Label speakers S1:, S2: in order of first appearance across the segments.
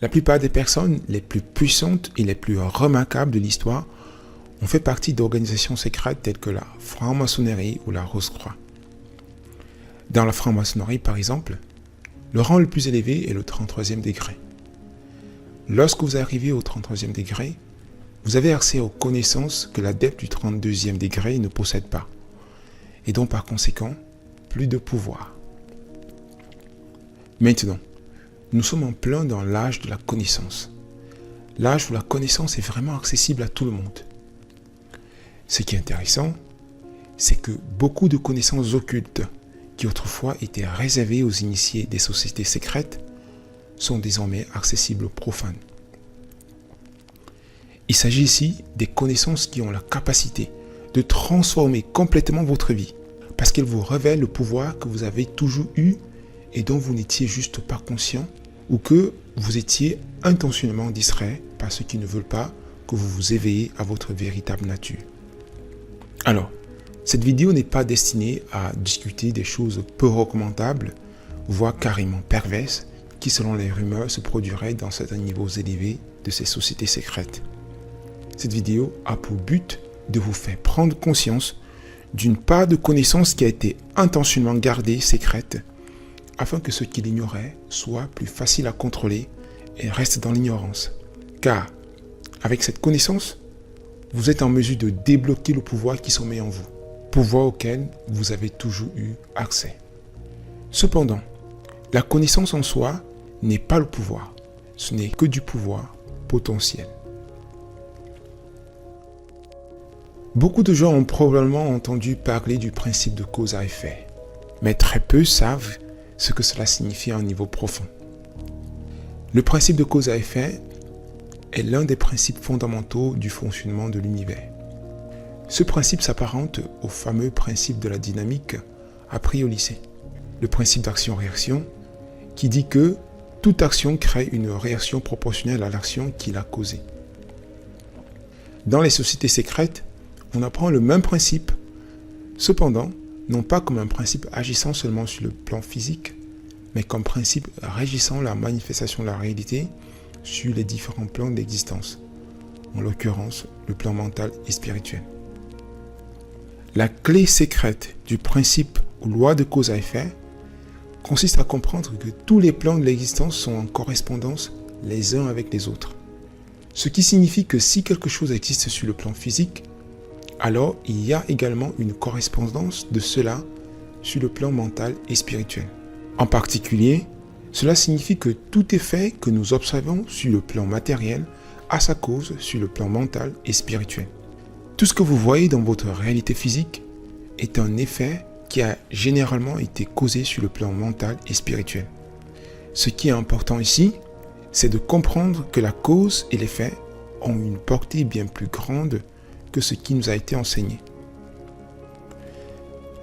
S1: La plupart des personnes les plus puissantes et les plus remarquables de l'histoire ont fait partie d'organisations secrètes telles que la franc-maçonnerie ou la Rose-Croix. Dans la franc-maçonnerie, par exemple, le rang le plus élevé est le 33e degré. Lorsque vous arrivez au 33e degré, vous avez accès aux connaissances que l'adepte du 32e degré ne possède pas, et donc par conséquent, plus de pouvoir. Maintenant, nous sommes en plein dans l'âge de la connaissance. L'âge où la connaissance est vraiment accessible à tout le monde. Ce qui est intéressant, c'est que beaucoup de connaissances occultes qui autrefois étaient réservées aux initiés des sociétés secrètes sont désormais accessibles aux profanes. Il s'agit ici des connaissances qui ont la capacité de transformer complètement votre vie parce qu'elles vous révèlent le pouvoir que vous avez toujours eu et dont vous n'étiez juste pas conscient ou que vous étiez intentionnellement distrait par ceux qui ne veulent pas que vous vous éveillez à votre véritable nature. Alors, cette vidéo n'est pas destinée à discuter des choses peu recommandables, voire carrément perverses, qui selon les rumeurs se produiraient dans certains niveaux élevés de ces sociétés secrètes. Cette vidéo a pour but de vous faire prendre conscience d'une part de connaissance qui a été intentionnellement gardée secrète, afin que ceux qui l'ignoraient soient plus faciles à contrôler et restent dans l'ignorance. Car, avec cette connaissance, vous êtes en mesure de débloquer le pouvoir qui sommeille en vous, pouvoir auquel vous avez toujours eu accès. Cependant, la connaissance en soi n'est pas le pouvoir, ce n'est que du pouvoir potentiel. Beaucoup de gens ont probablement entendu parler du principe de cause à effet, mais très peu savent ce que cela signifie à un niveau profond. Le principe de cause à effet est l'un des principes fondamentaux du fonctionnement de l'univers. Ce principe s'apparente au fameux principe de la dynamique appris au lycée. Le principe d'action-réaction qui dit que toute action crée une réaction proportionnelle à l'action qui l'a causée. Dans les sociétés secrètes, on apprend le même principe, cependant, non pas comme un principe agissant seulement sur le plan physique, mais comme principe régissant la manifestation de la réalité sur les différents plans d'existence, en l'occurrence le plan mental et spirituel. La clé secrète du principe ou loi de cause à effet consiste à comprendre que tous les plans de l'existence sont en correspondance les uns avec les autres. Ce qui signifie que si quelque chose existe sur le plan physique, alors il y a également une correspondance de cela sur le plan mental et spirituel. En particulier, cela signifie que tout effet que nous observons sur le plan matériel a sa cause sur le plan mental et spirituel. Tout ce que vous voyez dans votre réalité physique est un effet qui a généralement été causé sur le plan mental et spirituel. Ce qui est important ici, c'est de comprendre que la cause et l'effet ont une portée bien plus grande que ce qui nous a été enseigné.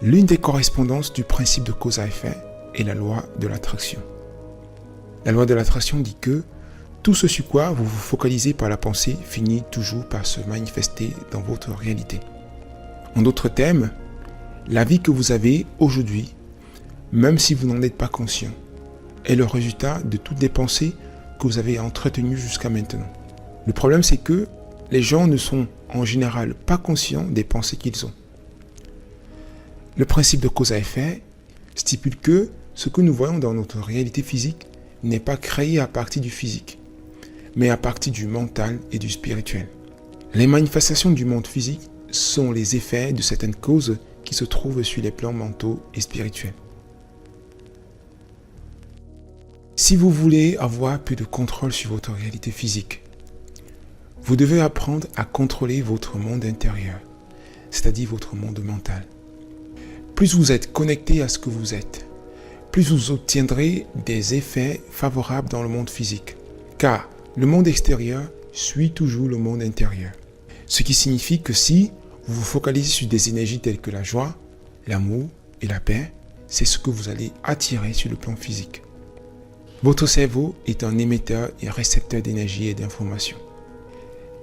S1: L'une des correspondances du principe de cause à effet est la loi de l'attraction. La loi de l'attraction dit que tout ce sur quoi vous vous focalisez par la pensée finit toujours par se manifester dans votre réalité. En d'autres termes, la vie que vous avez aujourd'hui, même si vous n'en êtes pas conscient, est le résultat de toutes les pensées que vous avez entretenues jusqu'à maintenant. Le problème, c'est que les gens ne sont en général pas conscients des pensées qu'ils ont. Le principe de cause à effet stipule que ce que nous voyons dans notre réalité physique n'est pas créé à partir du physique, mais à partir du mental et du spirituel. Les manifestations du monde physique sont les effets de certaines causes qui se trouvent sur les plans mentaux et spirituels. Si vous voulez avoir plus de contrôle sur votre réalité physique, vous devez apprendre à contrôler votre monde intérieur, c'est-à-dire votre monde mental. Plus vous êtes connecté à ce que vous êtes, plus vous obtiendrez des effets favorables dans le monde physique. Car le monde extérieur suit toujours le monde intérieur. Ce qui signifie que si vous vous focalisez sur des énergies telles que la joie, l'amour et la paix, c'est ce que vous allez attirer sur le plan physique. Votre cerveau est un émetteur et récepteur d'énergie et d'informations.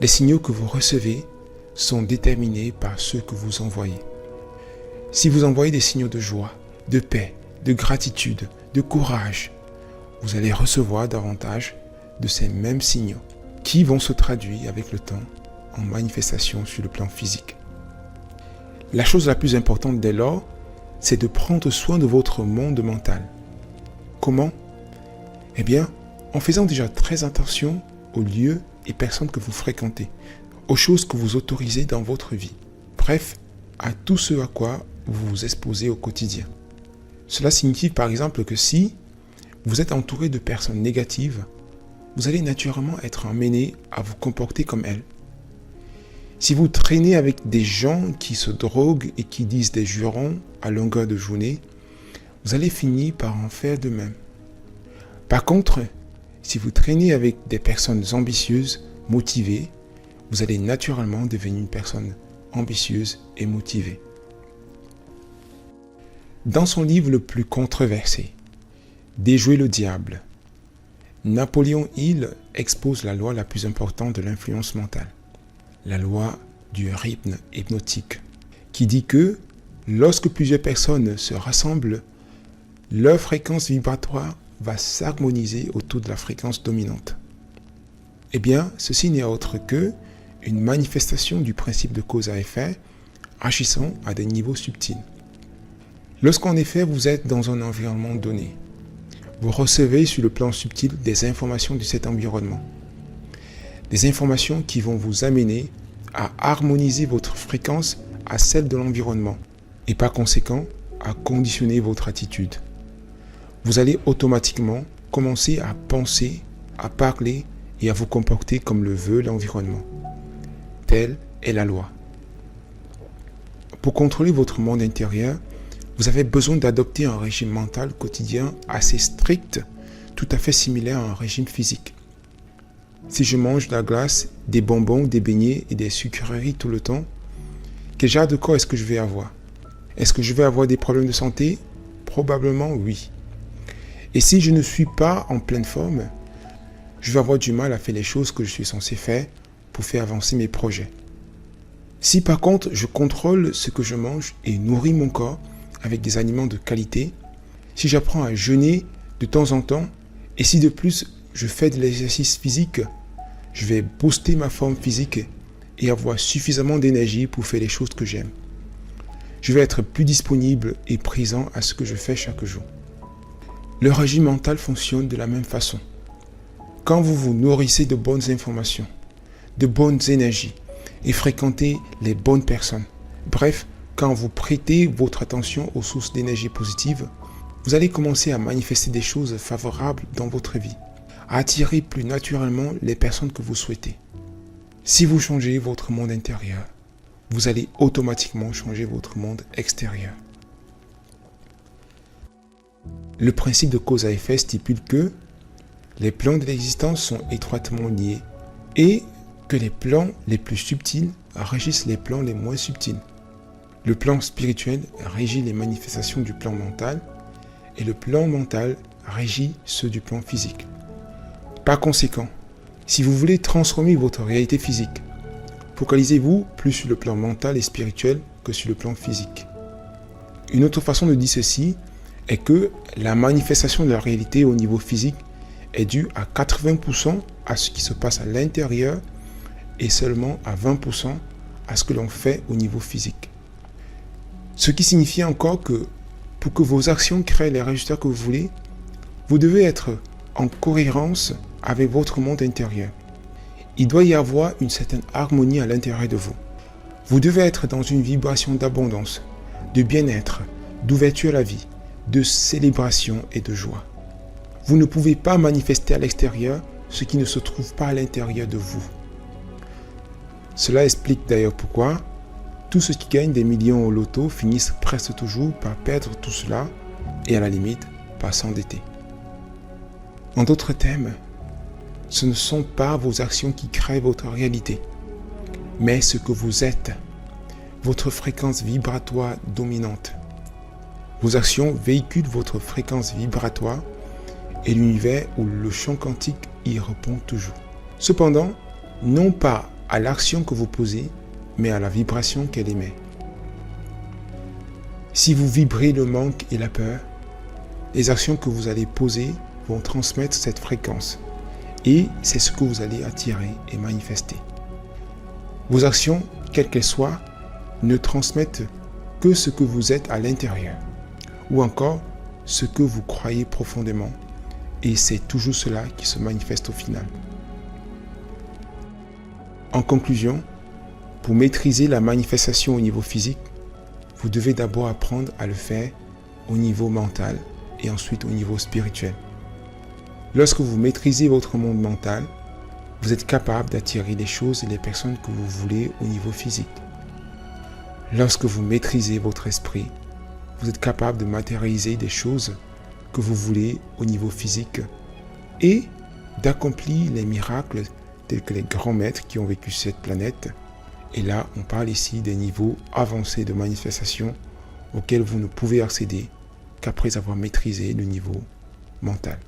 S1: Les signaux que vous recevez sont déterminés par ceux que vous envoyez. Si vous envoyez des signaux de joie, de paix, de gratitude, de courage, vous allez recevoir davantage de ces mêmes signaux qui vont se traduire avec le temps en manifestation sur le plan physique. La chose la plus importante dès lors, c'est de prendre soin de votre monde mental. Comment? Eh bien, en faisant déjà très attention aux lieux et personnes que vous fréquentez, aux choses que vous autorisez dans votre vie. Bref, à tout ce à quoi vous vous exposez au quotidien. Cela signifie par exemple que si vous êtes entouré de personnes négatives, vous allez naturellement être amené à vous comporter comme elles. Si vous traînez avec des gens qui se droguent et qui disent des jurons à longueur de journée, vous allez finir par en faire de même. Par contre, si vous traînez avec des personnes ambitieuses, motivées, vous allez naturellement devenir une personne ambitieuse et motivée. Dans son livre le plus controversé, Déjouer le diable, Napoléon Hill expose la loi la plus importante de l'influence mentale, la loi du rythme hypnotique, qui dit que lorsque plusieurs personnes se rassemblent, leur fréquence vibratoire va s'harmoniser autour de la fréquence dominante. Eh bien, ceci n'est autre que une manifestation du principe de cause à effet agissant à des niveaux subtils. Lorsqu'en effet vous êtes dans un environnement donné, vous recevez sur le plan subtil des informations de cet environnement. Des informations qui vont vous amener à harmoniser votre fréquence à celle de l'environnement et par conséquent à conditionner votre attitude. Vous allez automatiquement commencer à penser, à parler et à vous comporter comme le veut l'environnement. Telle est la loi. Pour contrôler votre monde intérieur, vous avez besoin d'adopter un régime mental quotidien assez strict, tout à fait similaire à un régime physique. Si je mange de la glace, des bonbons, des beignets et des sucreries tout le temps, quel genre de corps est-ce que je vais avoir? Est-ce que je vais avoir des problèmes de santé? Probablement oui. Et si je ne suis pas en pleine forme, je vais avoir du mal à faire les choses que je suis censé faire pour faire avancer mes projets. Si par contre je contrôle ce que je mange et nourris mon corps avec des aliments de qualité, si j'apprends à jeûner de temps en temps, et si de plus je fais de l'exercice physique, je vais booster ma forme physique et avoir suffisamment d'énergie pour faire les choses que j'aime. Je vais être plus disponible et présent à ce que je fais chaque jour. Le régime mental fonctionne de la même façon. Quand vous vous nourrissez de bonnes informations, de bonnes énergies et fréquentez les bonnes personnes, bref, quand vous prêtez votre attention aux sources d'énergie positive, vous allez commencer à manifester des choses favorables dans votre vie, à attirer plus naturellement les personnes que vous souhaitez. Si vous changez votre monde intérieur, vous allez automatiquement changer votre monde extérieur. Le principe de cause à effet stipule que les plans de l'existence sont étroitement liés et que les plans les plus subtils régissent les plans les moins subtils. Le plan spirituel régit les manifestations du plan mental et le plan mental régit ceux du plan physique. Par conséquent, si vous voulez transformer votre réalité physique, focalisez-vous plus sur le plan mental et spirituel que sur le plan physique. Une autre façon de dire ceci est que la manifestation de la réalité au niveau physique est due à 80% à ce qui se passe à l'intérieur et seulement à 20% à ce que l'on fait au niveau physique. Ce qui signifie encore que pour que vos actions créent les résultats que vous voulez, vous devez être en cohérence avec votre monde intérieur. Il doit y avoir une certaine harmonie à l'intérieur de vous. Vous devez être dans une vibration d'abondance, de bien-être, d'ouverture à la vie, de célébration et de joie. Vous ne pouvez pas manifester à l'extérieur ce qui ne se trouve pas à l'intérieur de vous. Cela explique d'ailleurs pourquoi tous ceux qui gagnent des millions au loto finissent presque toujours par perdre tout cela et à la limite par s'endetter. En d'autres termes, ce ne sont pas vos actions qui créent votre réalité, mais ce que vous êtes, votre fréquence vibratoire dominante. Vos actions véhiculent votre fréquence vibratoire et l'univers ou le champ quantique y répond toujours. Cependant, non pas à l'action que vous posez, mais à la vibration qu'elle émet. Si vous vibrez le manque et la peur, les actions que vous allez poser vont transmettre cette fréquence Et c'est ce que vous allez attirer et manifester. Vos actions, quelles qu'elles soient, ne transmettent que ce que vous êtes à l'intérieur, ou encore ce que vous croyez profondément. Et c'est toujours cela qui se manifeste au final. En conclusion, pour maîtriser la manifestation au niveau physique, vous devez d'abord apprendre à le faire au niveau mental et ensuite au niveau spirituel. Lorsque vous maîtrisez votre monde mental, vous êtes capable d'attirer les choses et les personnes que vous voulez au niveau physique. Lorsque vous maîtrisez votre esprit, vous êtes capable de matérialiser des choses que vous voulez au niveau physique et d'accomplir les miracles tels que les grands maîtres qui ont vécu sur cette planète. Et là, on parle ici des niveaux avancés de manifestation auxquels vous ne pouvez accéder qu'après avoir maîtrisé le niveau mental.